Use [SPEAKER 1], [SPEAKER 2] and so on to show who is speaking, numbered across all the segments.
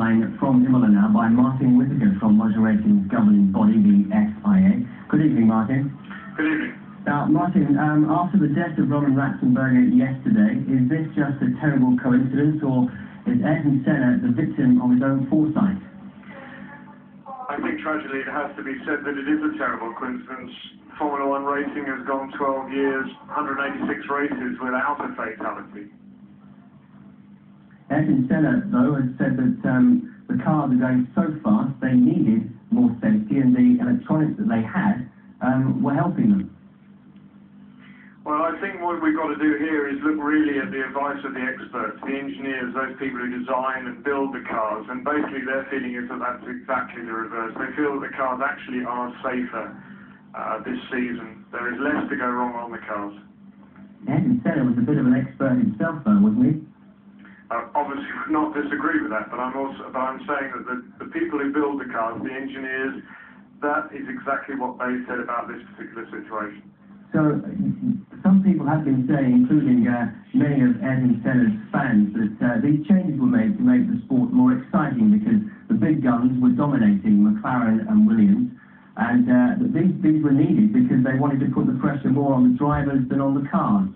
[SPEAKER 1] From Imola now by Martin Whitaker from motor racing's governing body, the FIA. Good evening, Martin.
[SPEAKER 2] Good evening.
[SPEAKER 1] Now, Martin, after the death of Roman Ratzenberger yesterday, is this just a terrible coincidence, or is Ayrton Senna the victim of his own foresight?
[SPEAKER 2] I think tragically it has to be said that it is a terrible coincidence. Formula One racing has gone 12 years, 186 races without a fatality.
[SPEAKER 1] Ayrton Senna, though, has said that the cars are going so fast they needed more safety, and the electronics that they had were helping them.
[SPEAKER 2] Well, I think what we've got to do here is look really at the advice of the experts, the engineers, those people who design and build the cars, and basically their feeling is that that's exactly the reverse. They feel that the cars actually are safer this season. There is less to go wrong on the cars.
[SPEAKER 1] Ayrton Senna was a bit of an expert himself, though, wasn't he?
[SPEAKER 2] Obviously, would not disagree with that, but I'm saying that the people who build the cars, the engineers, that is exactly what they said about this particular situation.
[SPEAKER 1] So, some people have been saying, including many of Ayrton Senna's fans, that these changes were made to make the sport more exciting because the big guns were dominating McLaren and Williams, and that these were needed because they wanted to put the pressure more on the drivers than on the cars.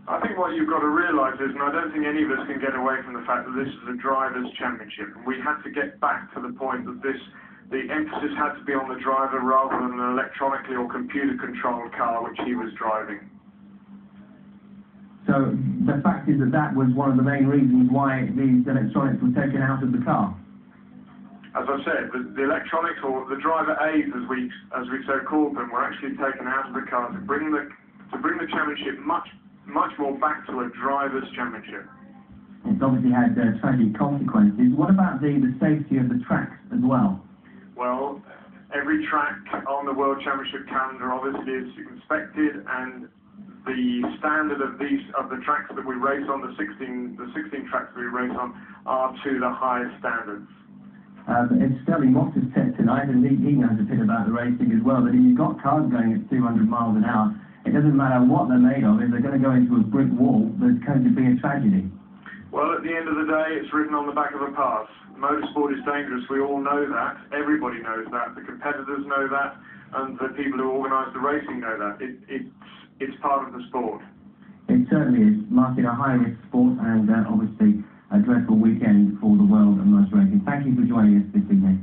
[SPEAKER 2] I think what you've got to realise is, and I don't think any of us can get away from the fact that this is a drivers' championship, and we had to get back to the point that the emphasis had to be on the driver rather than an electronically or computer-controlled car which he was driving.
[SPEAKER 1] So the fact is that that was one of the main reasons why these electronics were taken out of the car.
[SPEAKER 2] As I said, the electronics, or the driver aids, as we so called them, were actually taken out of the car to bring the championship much more back to a driver's championship.
[SPEAKER 1] It's obviously had tragic consequences. What about the safety of the tracks as well?
[SPEAKER 2] Well, every track on the World Championship calendar obviously is inspected, and the standard of the tracks that we race on, the 16 tracks that we race on, are to the highest standards.
[SPEAKER 1] It's Sterling Moss has said tonight, and he knows a bit about the racing as well, that if you've got cars going at 200 miles an hour, it doesn't matter what they're made of. If they're going to go into a brick wall, there's going to be a tragedy.
[SPEAKER 2] Well, at the end of the day, it's written on the back of a pass. Motorsport is dangerous. We all know that. Everybody knows that. The competitors know that, and the people who organise the racing know that. It's part of the sport.
[SPEAKER 1] It certainly is. Martin, a high-risk sport, and obviously a dreadful weekend for the world of motor racing. Thank you for joining us this evening.